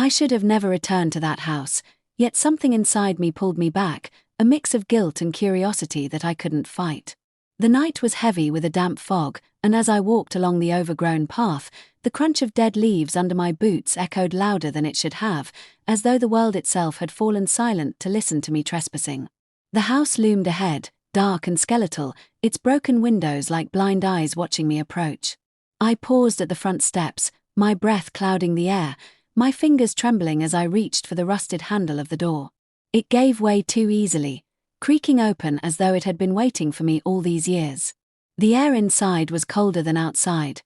I should have never returned to that house, yet something inside me pulled me back, a mix of guilt and curiosity that I couldn't fight. The night was heavy with a damp fog, and as I walked along the overgrown path, the crunch of dead leaves under my boots echoed louder than it should have, as though the world itself had fallen silent to listen to me trespassing. The house loomed ahead, dark and skeletal, its broken windows like blind eyes watching me approach. I paused at the front steps, my breath clouding the air, my fingers trembling as I reached for the rusted handle of the door. It gave way too easily, creaking open as though it had been waiting for me all these years. The air inside was colder than outside,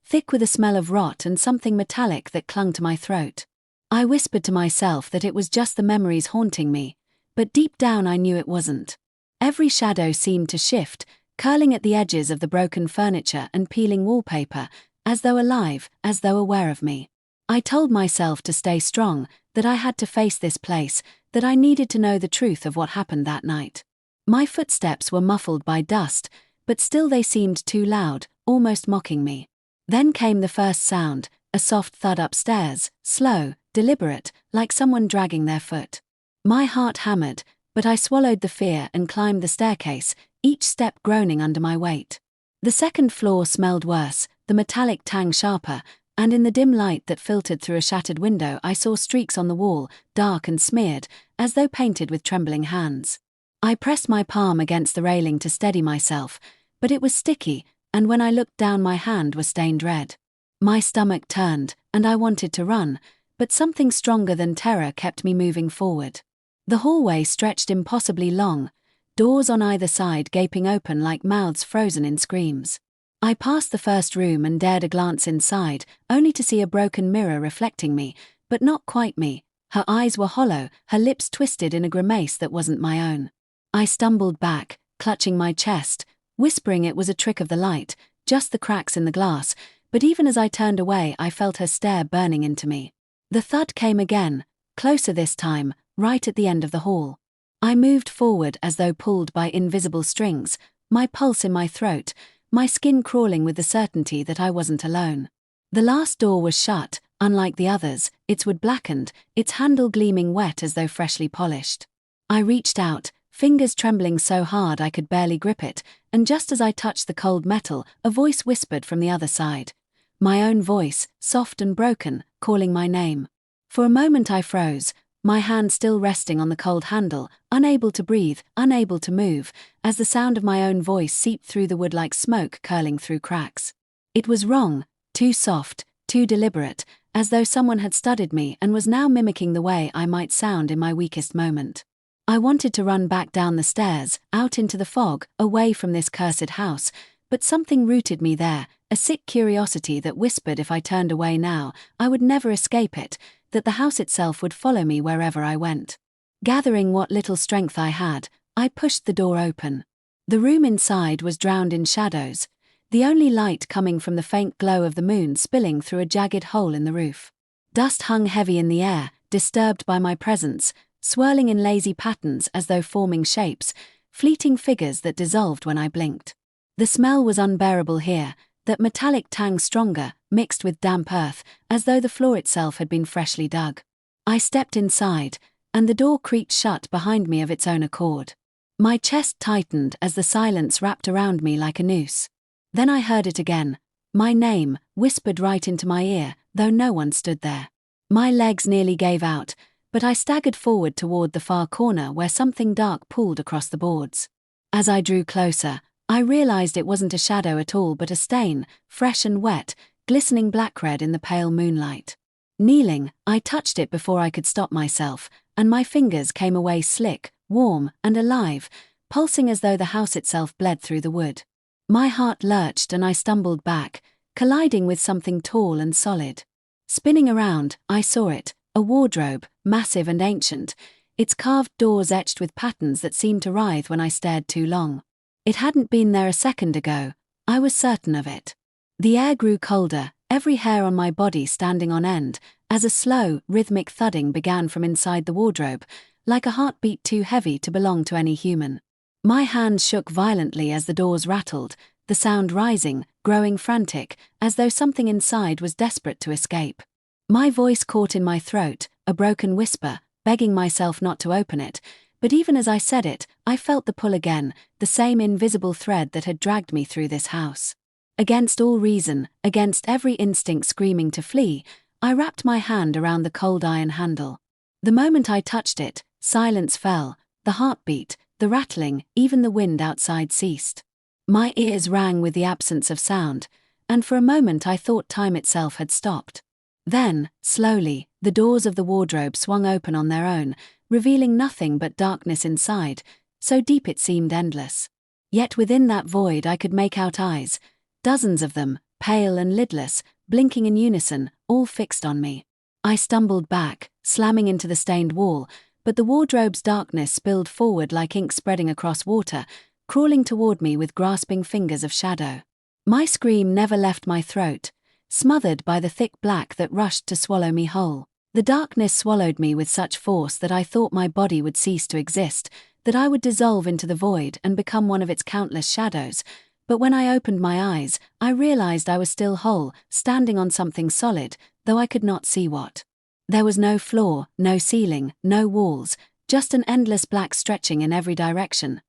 thick with a smell of rot and something metallic that clung to my throat. I whispered to myself that it was just the memories haunting me, but deep down I knew it wasn't. Every shadow seemed to shift, curling at the edges of the broken furniture and peeling wallpaper, as though alive, as though aware of me. I told myself to stay strong, that I had to face this place, that I needed to know the truth of what happened that night. My footsteps were muffled by dust, but still they seemed too loud, almost mocking me. Then came the first sound, a soft thud upstairs, slow, deliberate, like someone dragging their foot. My heart hammered, but I swallowed the fear and climbed the staircase, each step groaning under my weight. The second floor smelled worse, the metallic tang sharper, and in the dim light that filtered through a shattered window I saw streaks on the wall, dark and smeared, as though painted with trembling hands. I pressed my palm against the railing to steady myself, but it was sticky, and when I looked down my hand was stained red. My stomach turned, and I wanted to run, but something stronger than terror kept me moving forward. The hallway stretched impossibly long, doors on either side gaping open like mouths frozen in screams. I passed the first room and dared a glance inside, only to see a broken mirror reflecting me, but not quite me. Her eyes were hollow, her lips twisted in a grimace that wasn't my own. I stumbled back, clutching my chest, whispering it was a trick of the light, just the cracks in the glass, but even as I turned away I felt her stare burning into me. The thud came again, closer this time, right at the end of the hall. I moved forward as though pulled by invisible strings, my pulse in my throat, my skin crawling with the certainty that I wasn't alone. The last door was shut, unlike the others, its wood blackened, its handle gleaming wet as though freshly polished. I reached out, fingers trembling so hard I could barely grip it, and just as I touched the cold metal, a voice whispered from the other side. My own voice, soft and broken, calling my name. For a moment I froze, my hand still resting on the cold handle, unable to breathe, unable to move, as the sound of my own voice seeped through the wood like smoke curling through cracks. It was wrong, too soft, too deliberate, as though someone had studied me and was now mimicking the way I might sound in my weakest moment. I wanted to run back down the stairs, out into the fog, away from this cursed house, but something rooted me there, a sick curiosity that whispered if I turned away now, I would never escape it, that the house itself would follow me wherever I went. Gathering what little strength I had, I pushed the door open. The room inside was drowned in shadows, the only light coming from the faint glow of the moon spilling through a jagged hole in the roof. Dust hung heavy in the air, disturbed by my presence, swirling in lazy patterns as though forming shapes, fleeting figures that dissolved when I blinked. The smell was unbearable here, that metallic tang stronger, mixed with damp earth, as though the floor itself had been freshly dug. I stepped inside, and the door creaked shut behind me of its own accord. My chest tightened as the silence wrapped around me like a noose. Then I heard it again, my name, whispered right into my ear, though no one stood there. My legs nearly gave out, but I staggered forward toward the far corner where something dark pulled across the boards. As I drew closer, I realized it wasn't a shadow at all but a stain, fresh and wet, glistening black-red in the pale moonlight. Kneeling, I touched it before I could stop myself, and my fingers came away slick, warm, and alive, pulsing as though the house itself bled through the wood. My heart lurched and I stumbled back, colliding with something tall and solid. Spinning around, I saw it, a wardrobe, massive and ancient, its carved doors etched with patterns that seemed to writhe when I stared too long. It hadn't been there a second ago, I was certain of it. The air grew colder, every hair on my body standing on end, as a slow, rhythmic thudding began from inside the wardrobe, like a heartbeat too heavy to belong to any human. My hands shook violently as the doors rattled, the sound rising, growing frantic, as though something inside was desperate to escape. My voice caught in my throat, a broken whisper, begging myself not to open it, but even as I said it, I felt the pull again, the same invisible thread that had dragged me through this house. Against all reason, against every instinct screaming to flee, I wrapped my hand around the cold iron handle. The moment I touched it, silence fell, the heartbeat, the rattling, even the wind outside ceased. My ears rang with the absence of sound, and for a moment I thought time itself had stopped. Then, slowly, the doors of the wardrobe swung open on their own, revealing nothing but darkness inside, so deep it seemed endless. Yet within that void I could make out eyes, dozens of them, pale and lidless, blinking in unison, all fixed on me. I stumbled back, slamming into the stained wall, but the wardrobe's darkness spilled forward like ink spreading across water, crawling toward me with grasping fingers of shadow. My scream never left my throat, smothered by the thick black that rushed to swallow me whole. The darkness swallowed me with such force that I thought my body would cease to exist, that I would dissolve into the void and become one of its countless shadows. But when I opened my eyes, I realized I was still whole, standing on something solid, though I could not see what. There was no floor, no ceiling, no walls, just an endless black stretching in every direction,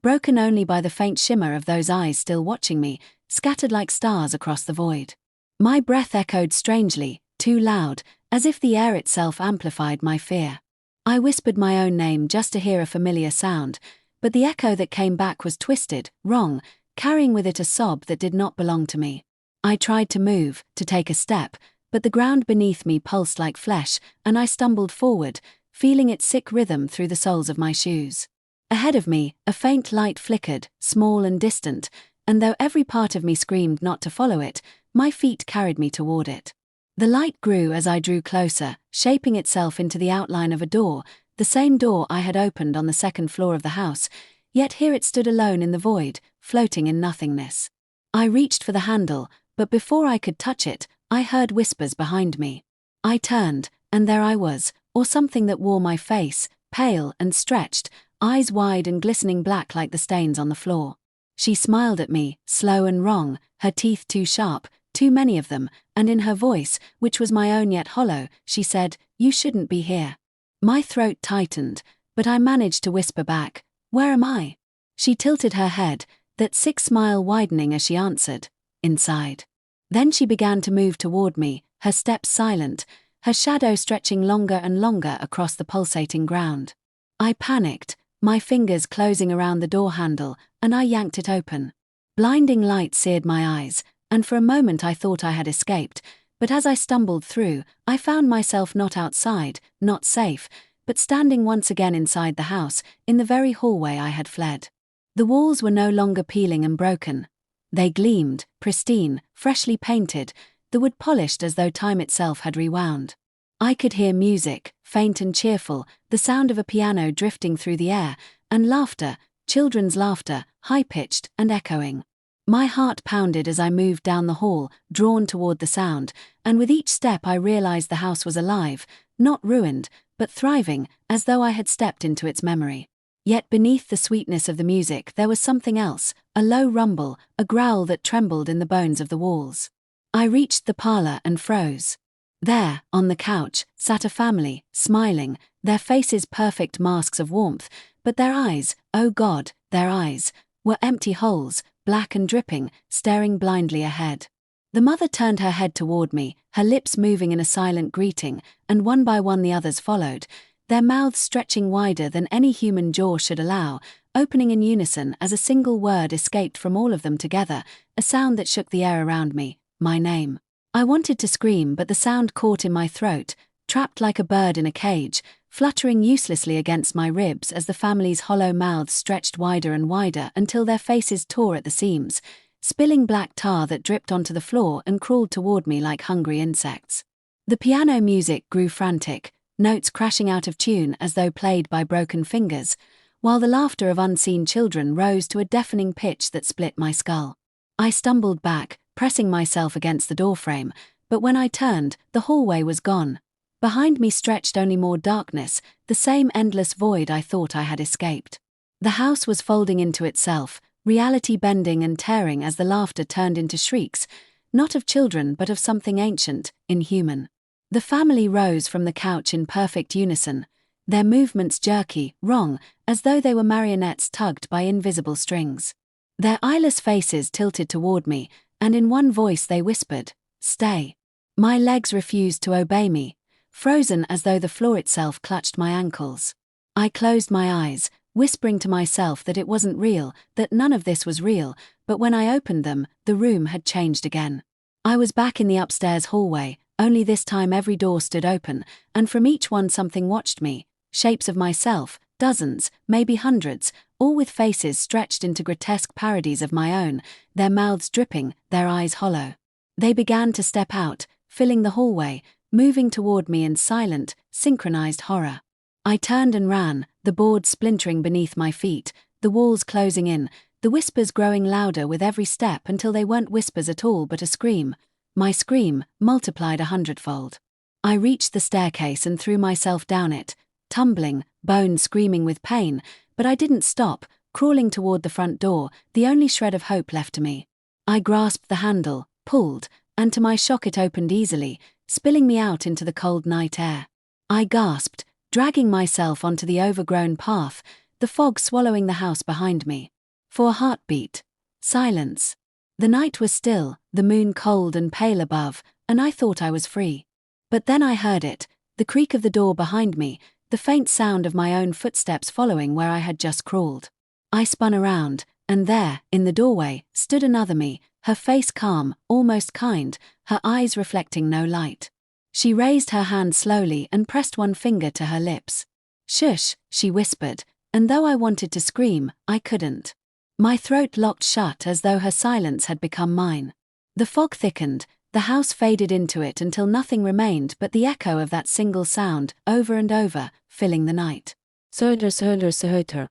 broken only by the faint shimmer of those eyes still watching me, scattered like stars across the void. My breath echoed strangely, too loud, as if the air itself amplified my fear. I whispered my own name just to hear a familiar sound, but the echo that came back was twisted, wrong, carrying with it a sob that did not belong to me. I tried to move, to take a step, but the ground beneath me pulsed like flesh, and I stumbled forward, feeling its sick rhythm through the soles of my shoes. Ahead of me, a faint light flickered, small and distant, and though every part of me screamed not to follow it, my feet carried me toward it. The light grew as I drew closer, shaping itself into the outline of a door, the same door I had opened on the second floor of the house, yet here it stood alone in the void, floating in nothingness. I reached for the handle, but before I could touch it, I heard whispers behind me. I turned, and there I was, or something that wore my face, pale and stretched, eyes wide and glistening black like the stains on the floor. She smiled at me, slow and wrong, her teeth too sharp, too many of them, and in her voice, which was my own yet hollow, she said, "You shouldn't be here." My throat tightened, but I managed to whisper back, "Where am I?" She tilted her head, that sick smile widening as she answered, "Inside." Then she began to move toward me, her steps silent, her shadow stretching longer and longer across the pulsating ground. I panicked, my fingers closing around the door handle, and I yanked it open. Blinding light seared my eyes, and for a moment I thought I had escaped, but as I stumbled through, I found myself not outside, not safe, but standing once again inside the house, in the very hallway I had fled. The walls were no longer peeling and broken. They gleamed, pristine, freshly painted, the wood polished as though time itself had rewound. I could hear music, faint and cheerful, the sound of a piano drifting through the air, and laughter, children's laughter, high-pitched and echoing. My heart pounded as I moved down the hall, drawn toward the sound, and with each step I realized the house was alive, not ruined, but thriving, as though I had stepped into its memory. Yet beneath the sweetness of the music there was something else, a low rumble, a growl that trembled in the bones of the walls. I reached the parlor and froze. There, on the couch, sat a family, smiling, their faces perfect masks of warmth, but their eyes, oh God, their eyes, were empty holes, black and dripping, staring blindly ahead. The mother turned her head toward me, her lips moving in a silent greeting, and one by one the others followed, their mouths stretching wider than any human jaw should allow, opening in unison as a single word escaped from all of them together, a sound that shook the air around me, my name. I wanted to scream, but the sound caught in my throat, trapped like a bird in a cage, fluttering uselessly against my ribs as the family's hollow mouths stretched wider and wider until their faces tore at the seams, spilling black tar that dripped onto the floor and crawled toward me like hungry insects. The piano music grew frantic, notes crashing out of tune as though played by broken fingers, while the laughter of unseen children rose to a deafening pitch that split my skull. I stumbled back, pressing myself against the doorframe, but when I turned, the hallway was gone. Behind me stretched only more darkness, the same endless void I thought I had escaped. The house was folding into itself, reality bending and tearing as the laughter turned into shrieks, not of children but of something ancient, inhuman. The family rose from the couch in perfect unison, their movements jerky, wrong, as though they were marionettes tugged by invisible strings. Their eyeless faces tilted toward me, and in one voice they whispered, "Stay." My legs refused to obey me, frozen as though the floor itself clutched my ankles. I closed my eyes, whispering to myself that it wasn't real, that none of this was real, but when I opened them, the room had changed again. I was back in the upstairs hallway, only this time every door stood open, and from each one something watched me, shapes of myself, dozens, maybe hundreds, all with faces stretched into grotesque parodies of my own, their mouths dripping, their eyes hollow. They began to step out, filling the hallway, moving toward me in silent, synchronized horror. I turned and ran, the boards splintering beneath my feet, the walls closing in, the whispers growing louder with every step until they weren't whispers at all but a scream. My scream, multiplied 100-fold. I reached the staircase and threw myself down it, tumbling, bones screaming with pain, but I didn't stop, crawling toward the front door, the only shred of hope left to me. I grasped the handle, pulled, and to my shock it opened easily, spilling me out into the cold night air. I gasped, dragging myself onto the overgrown path, the fog swallowing the house behind me. For a heartbeat. Silence. The night was still, the moon cold and pale above, and I thought I was free. But then I heard it, the creak of the door behind me, the faint sound of my own footsteps following where I had just crawled. I spun around, and there, in the doorway, stood another me, her face calm, almost kind, her eyes reflecting no light. She raised her hand slowly and pressed one finger to her lips. "Shush," she whispered, and though I wanted to scream, I couldn't. My throat locked shut as though her silence had become mine. The fog thickened, the house faded into it until nothing remained but the echo of that single sound, over and over, filling the night. "Söyle söyle söyle."